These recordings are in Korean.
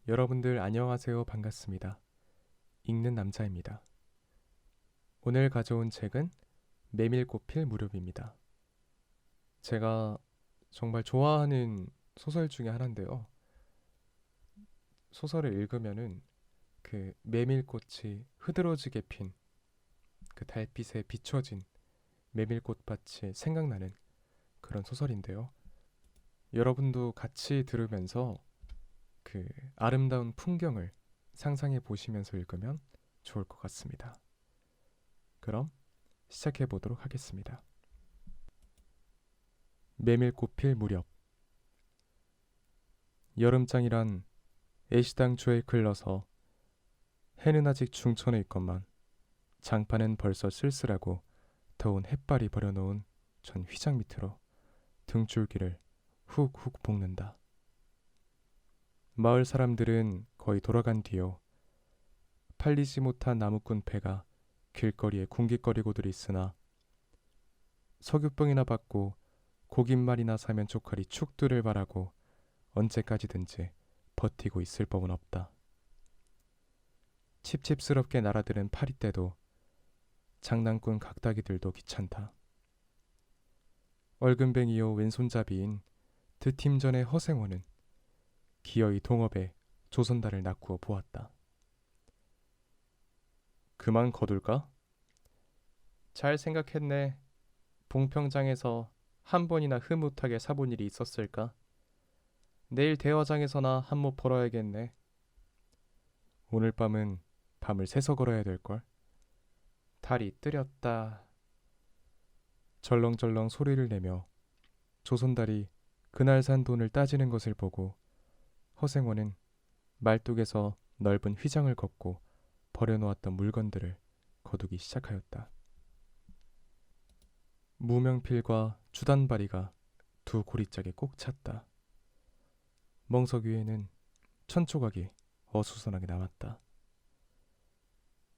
여러분들 안녕하세요. 반갑습니다. 읽는 남자입니다. 오늘 가져온 책은 메밀꽃필 무렵입니다. 제가 정말 좋아하는 소설 중에 하나인데요. 소설을 읽으면은 그 메밀꽃이 흐드러지게 핀 그 달빛에 비춰진 메밀꽃밭이 생각나는 그런 소설인데요. 여러분도 같이 들으면서 그 아름다운 풍경을 상상해 보시면서 읽으면 좋을 것 같습니다. 그럼 시작해 보도록 하겠습니다. 메밀꽃필 무렵. 여름장이란 애시당초에 글러서 해는 아직 중천에 있건만 장판은 벌써 쓸쓸하고 더운 햇발이 버려놓은 전 휘장 밑으로 등줄기를 훅훅 볶는다. 마을 사람들은 거의 돌아간 뒤요. 팔리지 못한 나무꾼 배가 길거리에 궁깃거리고들 있으나 석유병이나 받고 고깃말이나 사면 쪽팔이 축들을 바라고 언제까지든지 버티고 있을 법은 없다. 칩칩스럽게 날아드는 파리떼도 장난꾼 각다기들도 귀찮다. 얼금뱅이요 왼손잡이인 드팀전의 허생원은 기어이 동업에 조선달을 낚구어 보았다. 그만 거둘까? 잘 생각했네. 봉평장에서 한 번이나 흐뭇하게 사본 일이 있었을까? 내일 대화장에서나 한몫 벌어야겠네. 오늘 밤은 밤을 새서 걸어야 될걸. 달이 뜨렸다. 절렁절렁 소리를 내며 조선달이 그날 산 돈을 따지는 것을 보고 허생원은 말뚝에서 넓은 휘장을 걷고 버려놓았던 물건들을 거두기 시작하였다. 무명필과 주단바리가 두 고리짝에 꼭 찼다. 멍석 위에는 천조각이 어수선하게 남았다.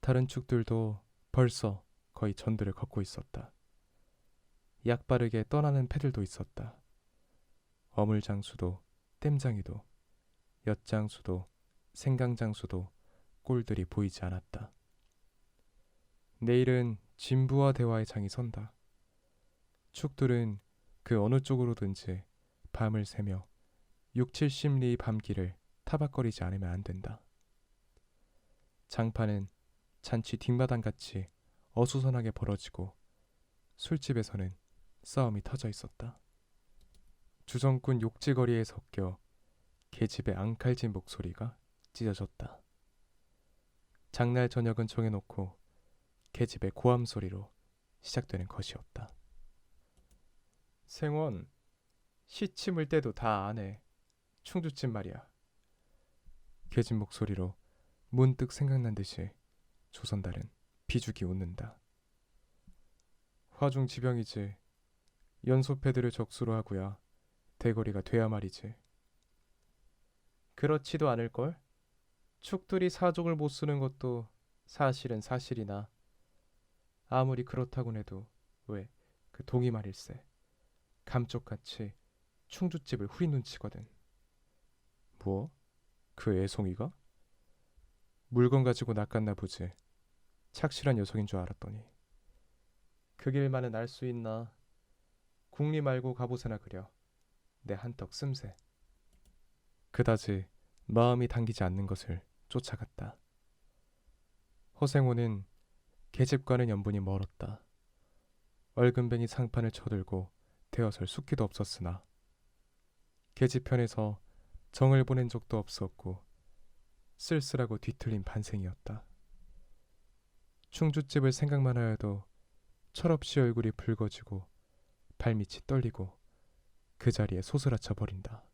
다른 축들도 벌써 거의 전들을 걷고 있었다. 약바르게 떠나는 패들도 있었다. 어물장수도 땜장이도 엿장수도 생강장수도 꼴들이 보이지 않았다. 내일은 진부와 대화의 장이 선다. 축들은 그 어느 쪽으로든지 밤을 새며 6, 70리의 밤길을 타박거리지 않으면 안 된다. 장판은 잔치 뒷마당같이 어수선하게 벌어지고 술집에서는 싸움이 터져 있었다. 주정꾼 욕지거리에 섞여 계집의 앙칼진 목소리가 찢어졌다. 장날 저녁은 정해놓고 계집의 고함 소리로 시작되는 것이었다. 생원, 시침을 때도 다 아네. 충주집 말이야. 계집 목소리로 문득 생각난 듯이 조선달은 비죽이 웃는다. 화중지병이지. 연소패들을 적수로 하고야 대거리가 돼야 말이지. 그렇지도 않을걸? 축들이 사족을 못 쓰는 것도 사실은 사실이나 아무리 그렇다곤 해도 왜 그 동이 말일세. 감쪽같이 충주집을 후린 눈치거든. 뭐? 그 애송이가? 물건 가지고 낚았나 보지. 착실한 녀석인 줄 알았더니. 그 길만은 알 수 있나. 국리 말고 가보세나 그려. 내 한턱 씀새. 그다지 마음이 당기지 않는 것을 쫓아갔다. 허생호는 계집과는 연분이 멀었다. 얼금뱅이 상판을 쳐들고 대어설 숫기도 없었으나 계집편에서 정을 보낸 적도 없었고 쓸쓸하고 뒤틀린 반생이었다. 충주집을 생각만 하여도 철없이 얼굴이 붉어지고 발밑이 떨리고 그 자리에 소스라쳐 버린다.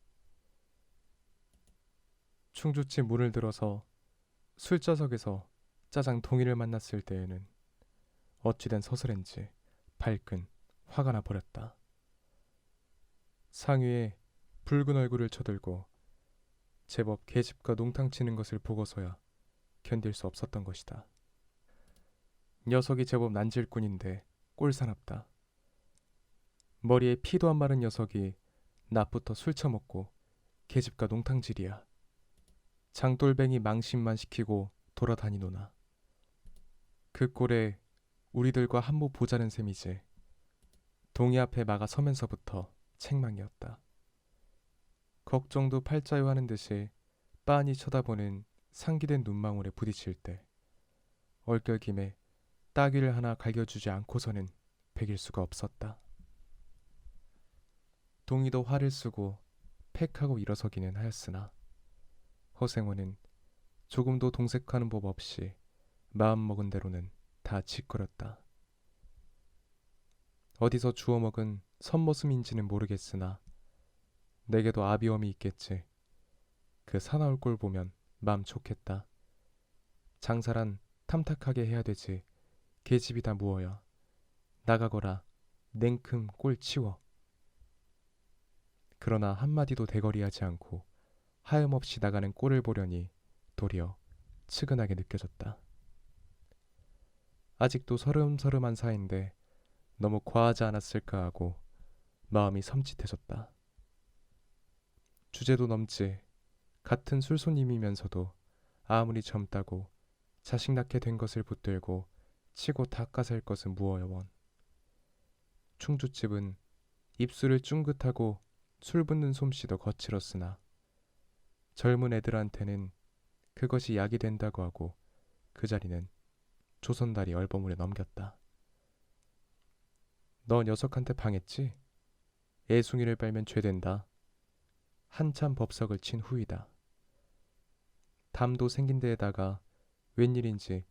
충주집 문을 들어서 술자석에서 짜장 동이를 만났을 때에는 어찌된 서슬인지 발끈 화가 나 버렸다. 상위에 붉은 얼굴을 쳐들고 제법 계집과 농탕 치는 것을 보고서야 견딜 수 없었던 것이다. 녀석이 제법 난질꾼인데 꼴사납다. 머리에 피도 안 마른 녀석이 낮부터 술 처먹고 계집과 농탕질이야. 장돌뱅이 망신만 시키고 돌아다니노나. 그 꼴에 우리들과 한몫 보자는 셈이지. 동이 앞에 막아 서면서부터 책망이었다. 걱정도 팔자요 하는 듯이 빤히 쳐다보는 상기된 눈망울에 부딪힐 때 얼결김에 따귀를 하나 갈겨주지 않고서는 베길 수가 없었다. 동이도 화를 쓰고 팩하고 일어서기는 하였으나 허생원은 조금도 동색하는 법 없이 마음먹은 대로는 다 짓거렸다. 어디서 주워먹은 선머슴인지는 모르겠으나 내게도 아비엄이 있겠지. 그 사나울 꼴 보면 마음 좋겠다. 장사란 탐탁하게 해야 되지. 계집이다 무어야. 나가거라. 냉큼 꼴 치워. 그러나 한마디도 대거리하지 않고 하염없이 나가는 꼴을 보려니 도리어 측은하게 느껴졌다. 아직도 서름서름한 사이인데 너무 과하지 않았을까 하고 마음이 섬찟해졌다. 주제도 넘지. 같은 술손님이면서도 아무리 젊다고 자식 낳게 된 것을 붙들고 치고 닦아살 것은 무어여원. 충주집은 입술을 쭝긋하고 술 붓는 솜씨도 거칠었으나 젊은 애들한테는 그것이 약이 된다고 하고 그 자리는 조선달이 얼버무려 넘겼다. 너 녀석한테 방했지? 애송이를 빨면 죄된다. 한참 법석을 친 후이다. 담도 생긴 데에다가 웬일인지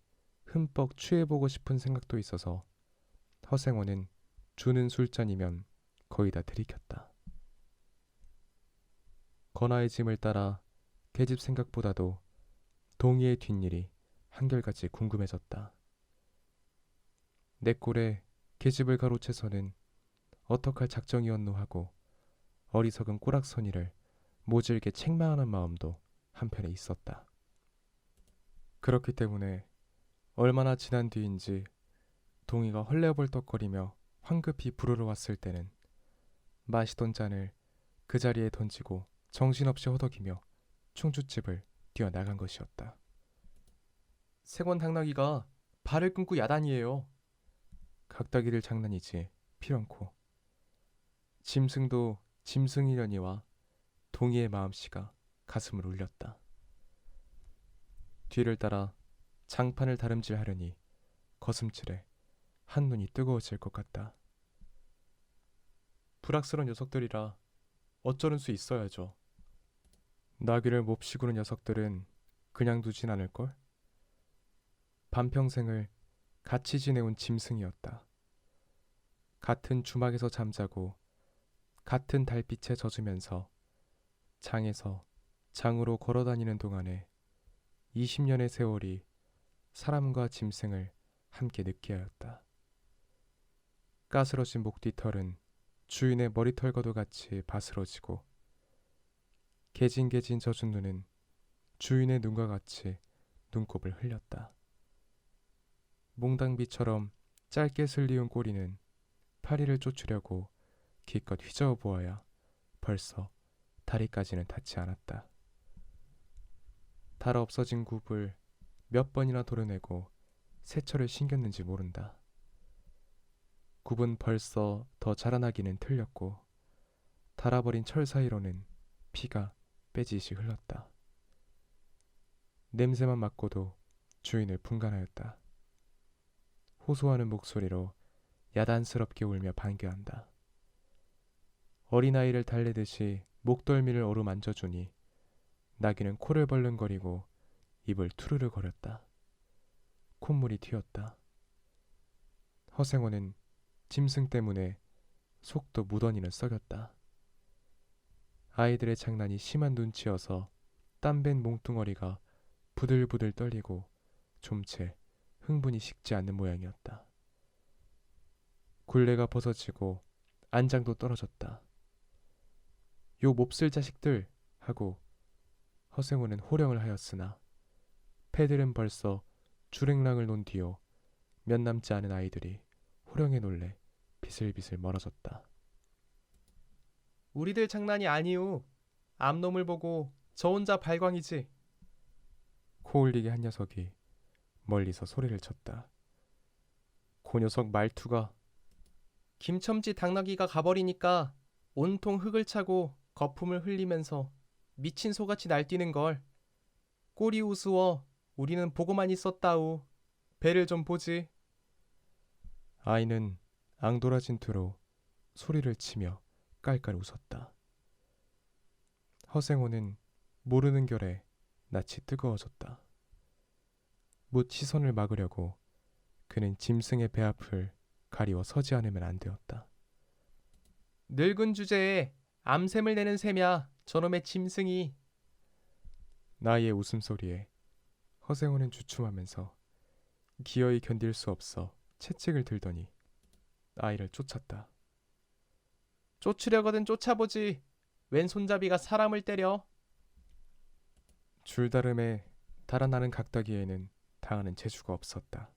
흠뻑 취해보고 싶은 생각도 있어서 허생원은 주는 술잔이면 거의 다 들이켰다. 건아의 짐을 따라 계집 생각보다도 동희의 뒷일이 한결같이 궁금해졌다. 내 꼴에 계집을 가로채서는 어떡할 작정이었노 하고 어리석은 꼬락서니를 모질게 책망하는 마음도 한편에 있었다. 그렇기 때문에 얼마나 지난 뒤인지 동희가 헐레벌떡거리며 황급히 부르러 왔을 때는 마시던 잔을 그 자리에 던지고 정신없이 허덕이며 충주집을 뛰어나간 것이었다. 세권 당나귀가 발을 끊고 야단이에요. 각다기를 장난이지 필연코. 짐승도 짐승이려니와 동희의 마음씨가 가슴을 울렸다. 뒤를 따라 장판을 다름질하려니 거슴칠에 한눈이 뜨거워질 것 같다. 불악스러운 녀석들이라 어쩌는 수 있어야죠. 나귀를 몹시 구는 녀석들은 그냥 두진 않을걸? 반평생을 같이 지내온 짐승이었다. 같은 주막에서 잠자고 같은 달빛에 젖으면서 장에서 장으로 걸어다니는 동안에 20년의 세월이 사람과 짐승을 함께 느끼하였다. 까스러진 목뒤털은 주인의 머리털과도 같이 바스러지고 개진개진 젖은 눈은 주인의 눈과 같이 눈곱을 흘렸다. 몽당비처럼 짧게 슬리운 꼬리는 파리를 쫓으려고 기껏 휘저어 보아야 벌써 다리까지는 닿지 않았다. 달 없어진 굽을 몇 번이나 도려내고 세철을 신겼는지 모른다. 굽은 벌써 더 자라나기는 틀렸고 닳아버린 철 사이로는 피가 빼지시 흘렀다. 냄새만 맡고도 주인을 분간하였다. 호소하는 목소리로 야단스럽게 울며 반겨한다. 어린아이를 달래듯이 목덜미를 어루만져주니 나귀는 코를 벌렁거리고 입을 투르르 거렸다. 콧물이 튀었다. 허생원은 짐승 때문에 속도 무던히는 썩였다. 아이들의 장난이 심한 눈치여서 땀밴 몽뚱어리가 부들부들 떨리고 좀채 흥분이 식지 않는 모양이었다. 굴레가 벗어지고 안장도 떨어졌다. 요 몹쓸 자식들 하고 허생호는 호령을 하였으나 패들은 벌써 주랭랑을 놓은 뒤요 몇 남지 않은 아이들이 호령에 놀래 비슬비슬 멀어졌다. 우리들 장난이 아니오. 암놈을 보고 저 혼자 발광이지. 코 올리게 한 녀석이 멀리서 소리를 쳤다. 그 녀석 말투가 김첨지 당나귀가 가버리니까 온통 흙을 차고 거품을 흘리면서 미친 소같이 날뛰는 걸. 꼴이 우스워. 우리는 보고만 있었다우. 배를 좀 보지. 아이는 앙돌아진 투로 소리를 치며 깔깔 웃었다. 허생호는 모르는 결에 낯이 뜨거워졌다. 못 시선을 막으려고 그는 짐승의 배 앞을 가리워 서지 않으면 안 되었다. 늙은 주제에 암샘을 내는 셈이야. 저놈의 짐승이. 나이의 웃음소리에 허생호는 주춤하면서 기어이 견딜 수 없어 채찍을 들더니 아이를 쫓았다. 쫓으려거든 쫓아보지. 웬 손잡이가 사람을 때려. 줄다름에 달아나는 각다기에는 당하는 재주가 없었다.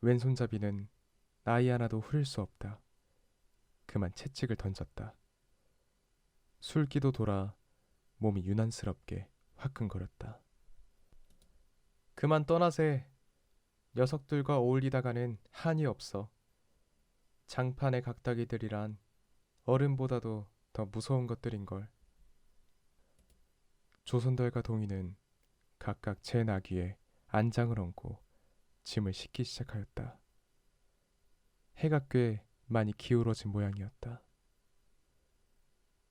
왼손잡이는 나이 하나도 흐릴 수 없다. 그만 채찍을 던졌다. 술기도 돌아 몸이 유난스럽게 화끈거렸다. 그만 떠나세. 녀석들과 어울리다가는 한이 없어. 장판의 각다기들이란 어른보다도 더 무서운 것들인걸. 조선달과 동이는 각각 제 나귀에 안장을 얹고 짐을 싣기 시작하였다. 해가 꽤 많이 기울어진 모양이었다.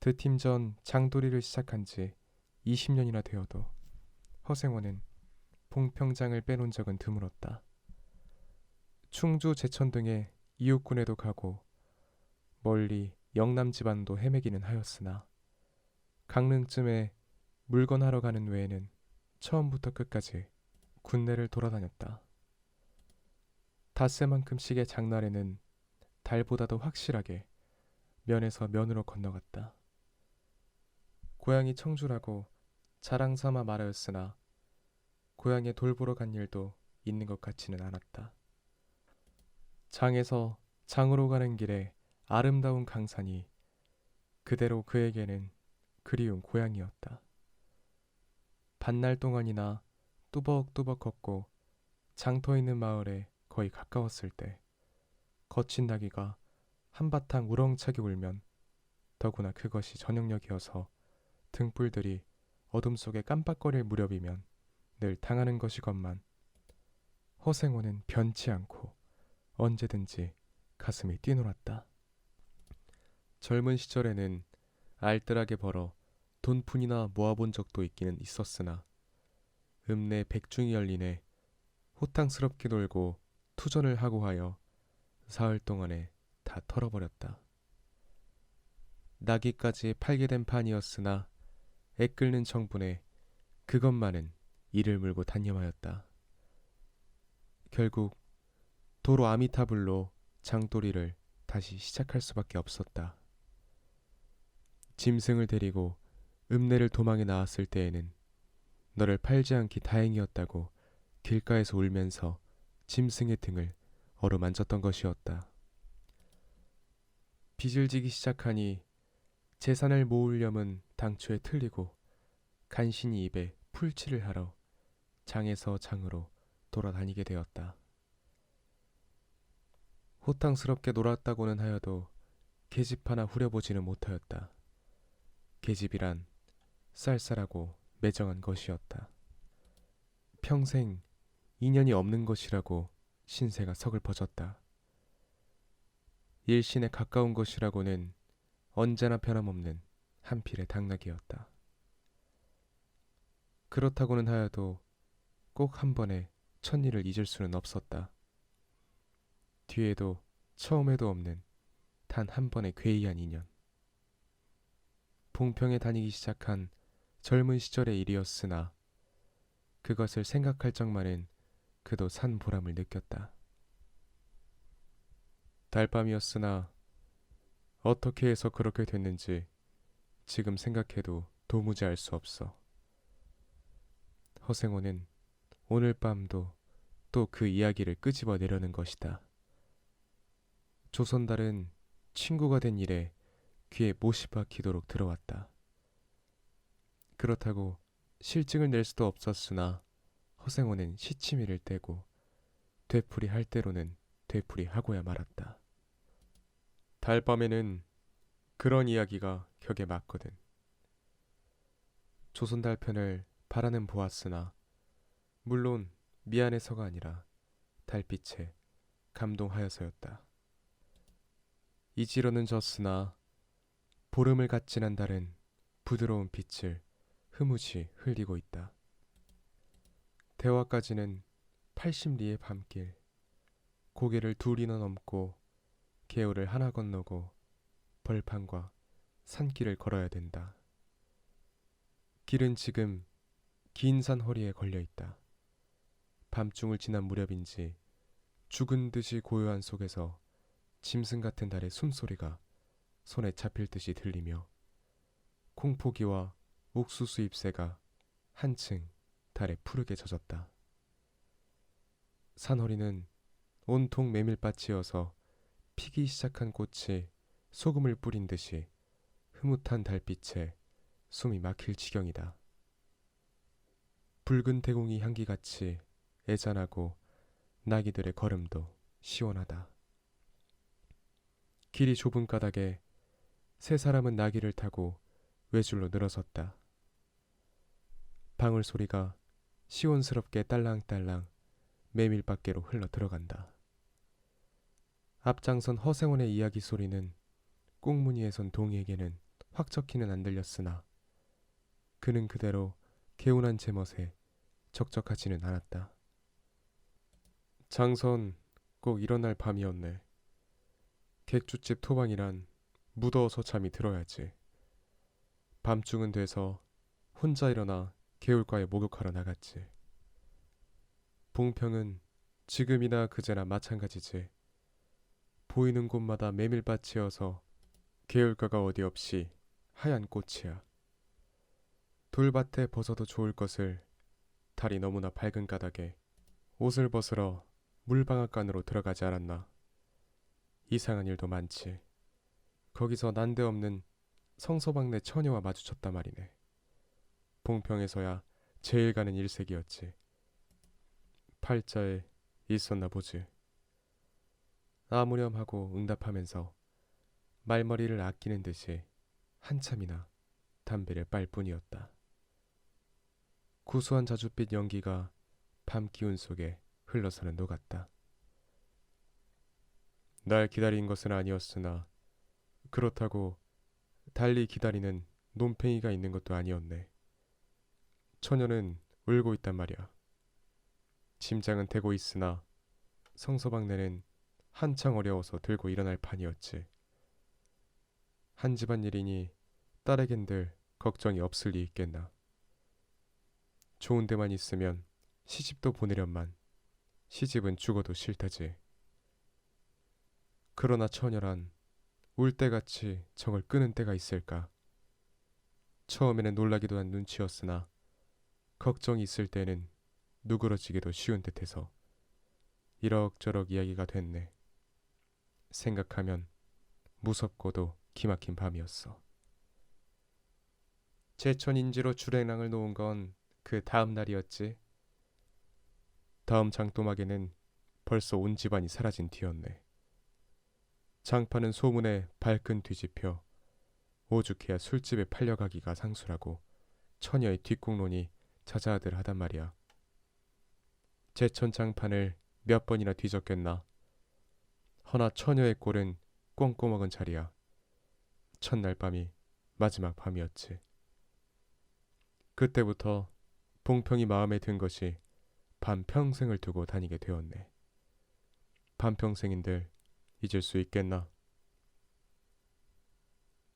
드팀 전 장도리를 시작한 지 20년이나 되어도 허생호는 봉평장을 빼놓은 적은 드물었다. 충주 제천 등의 이웃군에도 가고 멀리 영남 지방도 헤매기는 하였으나 강릉쯤에 물건 하러 가는 외에는 처음부터 끝까지 군내를 돌아다녔다. 닷새만큼씩의 장날에는 달보다도 확실하게 면에서 면으로 건너갔다. 고향이 청주라고 자랑삼아 말하였으나 고향에 돌보러 간 일도 있는 것 같지는 않았다. 장에서 장으로 가는 길에 아름다운 강산이 그대로 그에게는 그리운 고향이었다. 반날 동안이나 뚜벅뚜벅 걷고 장터 있는 마을에 거의 가까웠을 때 거친 나귀가 한바탕 우렁차게 울면 더구나 그것이 저녁녘이어서 등불들이 어둠 속에 깜빡거릴 무렵이면 늘 당하는 것이건만 허생호는 변치 않고 언제든지 가슴이 뛰놀았다. 젊은 시절에는 알뜰하게 벌어 돈푼이나 모아본 적도 있기는 있었으나 읍내 백중이 열리네 호탕스럽게 놀고 투전을 하고 하여 사흘 동안에 다 털어버렸다. 나귀까지 팔게 된 판이었으나 애끓는 정분에 그것만은 이를 물고 단념하였다. 결국 도로 아미타불로 장도리를 다시 시작할 수밖에 없었다. 짐승을 데리고 읍내를 도망해 나왔을 때에는 너를 팔지 않기 다행이었다고 길가에서 울면서 짐승의 등을 어루만졌던 것이었다. 빚을 지기 시작하니 재산을 모으려면 당초에 틀리고 간신히 입에 풀칠을 하러 장에서 장으로 돌아다니게 되었다. 호탕스럽게 놀았다고는 하여도 계집 하나 후려보지는 못하였다. 계집이란 쌀쌀하고 매정한 것이었다. 평생 인연이 없는 것이라고 신세가 서글퍼졌다. 일신에 가까운 것이라고는 언제나 변함없는 한필의 당나귀였다. 그렇다고는 하여도 꼭 한 번에 첫일을 잊을 수는 없었다. 뒤에도 처음에도 없는 단 한 번의 괴이한 인연. 봉평에 다니기 시작한 젊은 시절의 일이었으나 그것을 생각할 적만은 그도 산 보람을 느꼈다. 달밤이었으나 어떻게 해서 그렇게 됐는지 지금 생각해도 도무지 알 수 없어. 허생호는 오늘 밤도 또 그 이야기를 끄집어내려는 것이다. 조선달은 친구가 된 일에 귀에 못이 박히도록 들어왔다. 그렇다고 실증을 낼 수도 없었으나 허생호는 시치미를 떼고 되풀이 할 대로는 되풀이 하고야 말았다. 달밤에는 그런 이야기가 격에 맞거든. 조선달편을 바라는 보았으나 물론 미안해서가 아니라 달빛에 감동하여서였다. 이지러는 졌으나 보름을 갖지난 달은 부드러운 빛을 흐뭇이 흘리고 있다. 대화까지는 80리의 밤길, 고개를 둘이나 넘고 개울을 하나 건너고 벌판과 산길을 걸어야 된다. 길은 지금 긴 산 허리에 걸려 있다. 밤중을 지난 무렵인지 죽은 듯이 고요한 속에서 짐승 같은 달의 숨소리가 손에 잡힐 듯이 들리며 콩포기와 옥수수 잎새가 한층 달에 푸르게 젖었다. 산허리는 온통 메밀밭이어서 피기 시작한 꽃이 소금을 뿌린 듯이 흐뭇한 달빛에 숨이 막힐 지경이다. 붉은 대공이 향기같이 애잔하고 나귀들의 걸음도 시원하다. 길이 좁은 까닭에 세 사람은 나귀를 타고 외줄로 늘어섰다. 방울 소리가 시원스럽게 딸랑딸랑 메밀밖에로 흘러 들어간다. 앞장선 허생원의 이야기 소리는 꽁무니에 선 동이에게는 확적히는 안 들렸으나 그는 그대로 개운한 제멋에 적적하지는 않았다. 장선 꼭 일어날 밤이었네. 객주집 토방이란 무더워서 잠이 들어야지. 밤중은 돼서 혼자 일어나 개울가에 목욕하러 나갔지. 봉평은 지금이나 그제나 마찬가지지. 보이는 곳마다 메밀밭이어서 개울가가 어디 없이 하얀 꽃이야. 돌밭에 벗어도 좋을 것을 달이 너무나 밝은 까닭에 옷을 벗으러 물방앗간으로 들어가지 않았나. 이상한 일도 많지. 거기서 난데없는 성서방네 처녀와 마주쳤단 말이네. 봉평에서야 제일 가는 일색이었지. 팔자에 있었나 보지. 아무렴하고 응답하면서 말머리를 아끼는 듯이 한참이나 담배를 빨 뿐이었다. 구수한 자줏빛 연기가 밤 기운 속에 흘러서는 녹았다. 날 기다린 것은 아니었으나 그렇다고 달리 기다리는 논팽이가 있는 것도 아니었네. 처녀는 울고 있단 말이야. 짐장은 되고 있으나 성서방네는 한창 어려워서 들고 일어날 판이었지. 한 집안 일이니 딸에겐들 걱정이 없을 리 있겠나. 좋은 데만 있으면 시집도 보내련만 시집은 죽어도 싫다지. 그러나 처녀란 울 때같이 정을 끄는 때가 있을까. 처음에는 놀라기도 한 눈치였으나 걱정이 있을 때는 누그러지기도 쉬운 듯해서 이럭저럭 이야기가 됐네. 생각하면 무섭고도 기막힌 밤이었어. 제천인지로 주랭랑을 놓은 건 그 다음 날이었지. 다음 장도막에는 벌써 온 집안이 사라진 뒤였네. 장파는 소문에 발끈 뒤집혀 오죽해야 술집에 팔려가기가 상수라고 처녀의 뒷공론이 자자하들 하단 말이야. 제천 장판을 몇 번이나 뒤적였나. 허나 처녀의 꼴은 꼼꼼먹은 자리야. 첫날 밤이 마지막 밤이었지. 그때부터 봉평이 마음에 든 것이 반평생을 두고 다니게 되었네. 반평생인들 잊을 수 있겠나?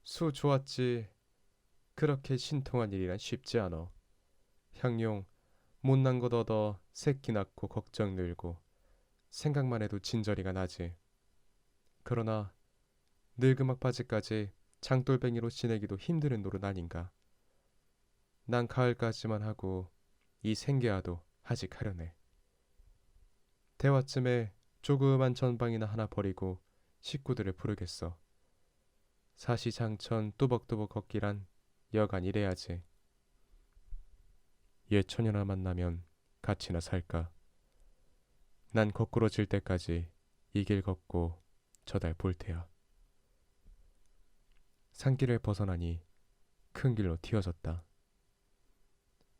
수 좋았지. 그렇게 신통한 일이란 쉽지 않어. 향용 못난 것 얻어 새끼 낳고 걱정 늘고 생각만 해도 진저리가 나지. 그러나 늙음악 바지까지 장돌뱅이로 지내기도 힘드는 노릇 아닌가. 난 가을까지만 하고 이 생계와도 하직 하려네. 대화쯤에 조그만 전방이나 하나 버리고 식구들을 부르겠어. 사시장천 뚜벅뚜벅 걷기란 여간 이래야지. 옛 처녀나 만나면 같이나 살까. 난 거꾸로 질 때까지 이 길 걷고 저 달 볼 테야. 산길을 벗어나니 큰 길로 튀어졌다.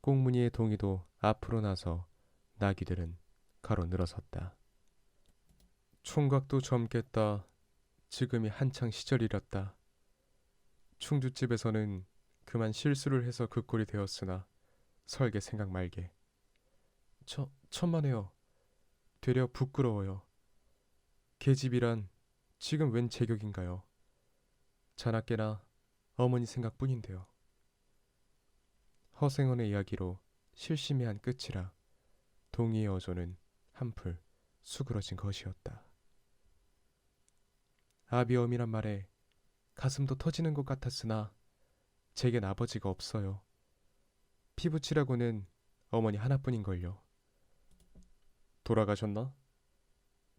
꽁무니의 동이도 앞으로 나서 나귀들은 가로 늘어섰다. 총각도 젊겠다. 지금이 한창 시절이렸다. 충주집에서는 그만 실수를 해서 그 꼴이 되었으나 설계 생각 말게. 천만에요. 되려 부끄러워요. 계집이란 지금 웬 제격인가요? 자나깨나 어머니 생각뿐인데요. 허생원의 이야기로 실심이 한 끝이라 동의의 어조는 한풀 수그러진 것이었다. 아비엄이란 말에 가슴도 터지는 것 같았으나 제겐 아버지가 없어요. 피부치라고는 어머니 하나뿐인걸요. 돌아가셨나?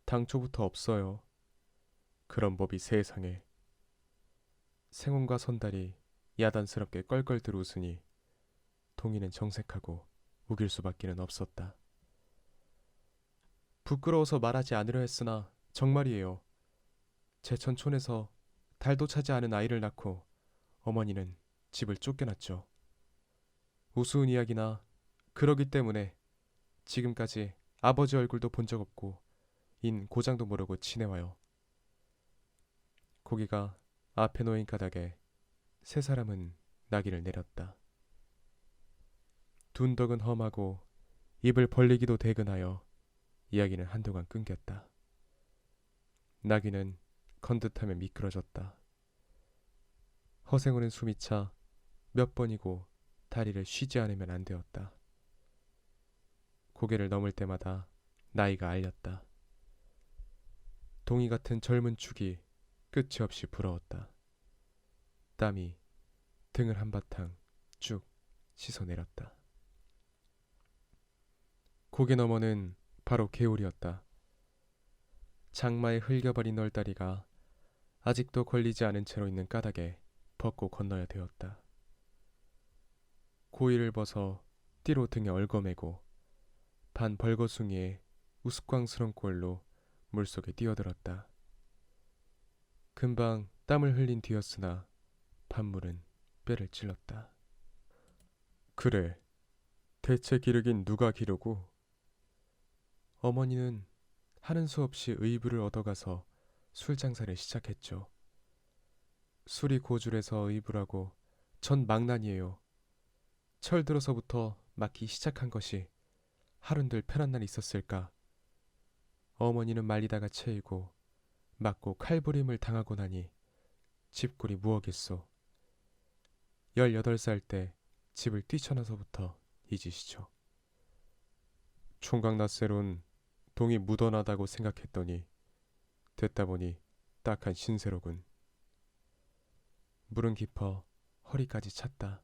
당초부터 없어요. 그런 법이 세상에. 생훈과 선달이 야단스럽게 껄껄들 웃으니 동이는 정색하고 우길 수밖에는 없었다. 부끄러워서 말하지 않으려 했으나 정말이에요. 제천촌에서 달도 차지 않은 아이를 낳고 어머니는 집을 쫓겨났죠. 우스운 이야기나 그러기 때문에 지금까지 아버지 얼굴도 본 적 없고 인 고장도 모르고 지내와요. 고기가 앞에 놓인 가닥에 세 사람은 나귀를 내렸다. 둔덕은 험하고 입을 벌리기도 대근하여 이야기는 한동안 끊겼다. 나귀는 건듯하며 미끄러졌다. 허생호는 숨이 차 몇 번이고 다리를 쉬지 않으면 안 되었다. 고개를 넘을 때마다 나이가 알렸다. 동이 같은 젊은 축이 끝이 없이 부러웠다. 땀이 등을 한바탕 쭉 씻어내렸다. 고개 너머는 바로 개울이었다. 장마에 흘겨버린 널다리가 아직도 걸리지 않은 채로 있는 까닭에 벗고 건너야 되었다. 고이를 벗어 띠로 등에 얽어매고 반 벌거숭이에 우스꽝스런 꼴로 물속에 뛰어들었다. 금방 땀을 흘린 뒤였으나 반물은 뼈를 찔렀다. 그래, 대체 기르긴 누가 기르고? 어머니는 하는 수 없이 의부를 얻어가서 술 장사를 시작했죠. 술이 고줄해서 의부라고 전 망난이에요. 철 들어서부터 맞기 시작한 것이 하룬들 편한 날 있었을까. 어머니는 말리다가 채이고 맞고 칼부림을 당하고 나니 집골이 무엇겠소. 18살 때 집을 뛰쳐나서부터 이 짓이죠. 총각 낯새론 동이 묻어나다고 생각했더니 됐다 보니 딱한 신세로군. 물은 깊어 허리까지 찼다.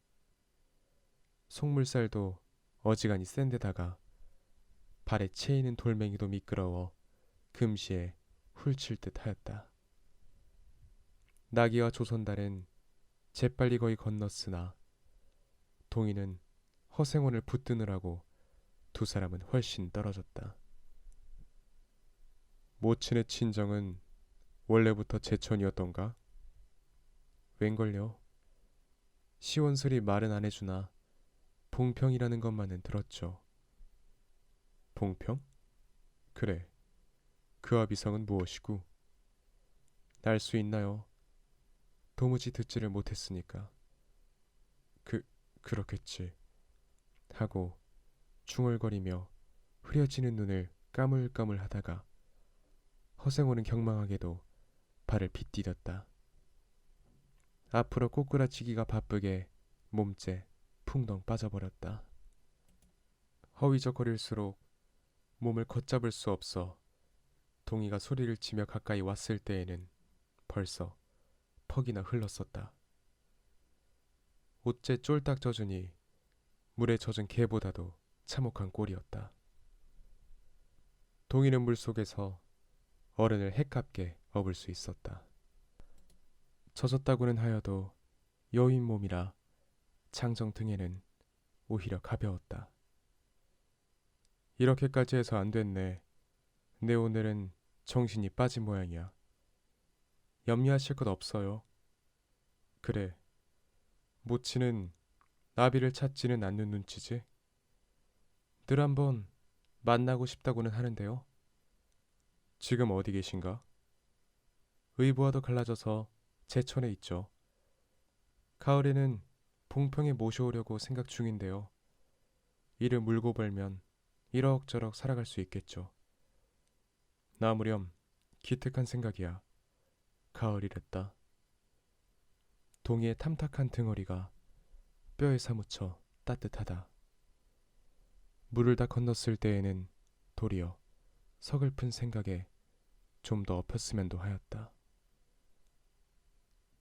속물살도 어지간히 센 데다가 발에 채이는 돌멩이도 미끄러워 금시에 훌칠 듯 하였다. 나귀와 조선달은 재빨리 거의 건넜으나 동이는 허생원을 붙드느라고 두 사람은 훨씬 떨어졌다. 모친의 친정은 원래부터 제천이었던가? 웬걸요? 시원스리 말은 안 해주나 봉평이라는 것만은 들었죠. 봉평? 그래. 그 아비성은 무엇이고? 알 수 있나요? 도무지 듣지를 못했으니까. 그렇겠지. 하고 중얼거리며 흐려지는 눈을 까물까물 하다가 허생호는 경망하게도 발을 빗디뎠다. 앞으로 꼬꾸라치기가 바쁘게 몸째 풍덩 빠져버렸다. 허위적거릴수록 몸을 걷잡을 수 없어 동이가 소리를 치며 가까이 왔을 때에는 벌써 퍽이나 흘렀었다. 옷째 쫄딱 젖으니 물에 젖은 개보다도 참혹한 꼴이었다. 동이는 물속에서 어른을 해깝게 업을 수 있었다. 젖었다고는 하여도 여인 몸이라 장정 등에는 오히려 가벼웠다. 이렇게까지 해서 안 됐네. 내 오늘은 정신이 빠진 모양이야. 염려하실 것 없어요. 그래, 모치는 나비를 찾지는 않는 눈치지. 늘 한번 만나고 싶다고는 하는데요. 지금 어디 계신가? 의부와도 갈라져서 제천에 있죠. 가을에는 봉평에 모셔오려고 생각 중인데요. 이를 물고 벌면 이럭저럭 살아갈 수 있겠죠. 나무렴 기특한 생각이야. 가을이랬다. 동이의 탐탁한 등허리가 뼈에 사무쳐 따뜻하다. 물을 다 건넜을 때에는 도리어 서글픈 생각에 좀 더 엎였으면도 하였다.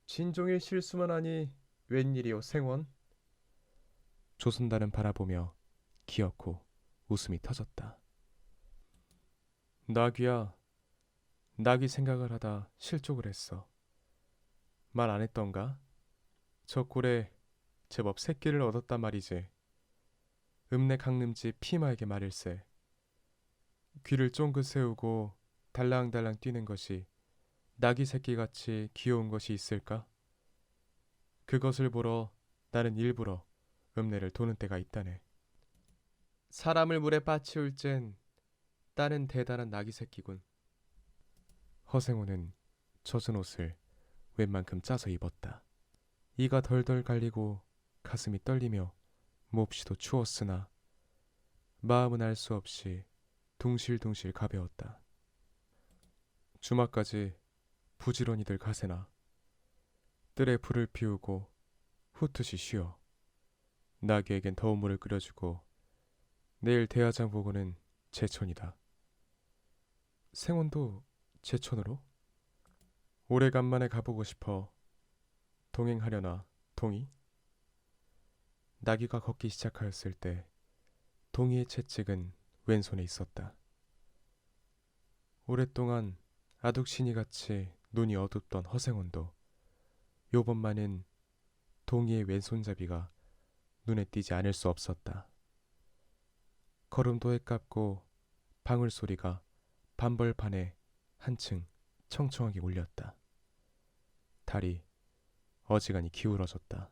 진종일 실수만 하니 웬일이오 생원? 조선달은 바라보며 기어코 웃음이 터졌다. 나귀야, 나귀 생각을 하다 실족을 했어. 말 안 했던가? 저 꼴에 제법 새끼를 얻었단 말이지. 읍내 강림지 피마에게 말일세. 귀를 쫑긋 세우고 달랑달랑 뛰는 것이 나귀 새끼같이 귀여운 것이 있을까? 그것을 보러 나는 일부러 읍내를 도는 때가 있다네. 사람을 물에 빠치울 젠 딸은 대단한 나귀 새끼군. 허생호는 젖은 옷을 웬만큼 짜서 입었다. 이가 덜덜 갈리고 가슴이 떨리며 몹시도 추웠으나 마음은 알 수 없이 둥실둥실 가벼웠다. 주막까지 부지런히들 가세나. 뜰에 불을 피우고 후투시 쉬어. 나귀에겐 더운 물을 끓여주고 내일 대화장 보고는 제천이다. 생원도 제천으로? 오래간만에 가보고 싶어. 동행하려나, 동이? 나귀가 걷기 시작하였을 때 동이의 채찍은 왼손에 있었다. 오랫동안 아둑신이같이 눈이 어둡던 허생원도 요번만은 동이의 왼손잡이가 눈에 띄지 않을 수 없었다. 걸음도 해깝고 방울소리가 반벌판에 한층 청청하게 울렸다. 달이 어지간히 기울어졌다.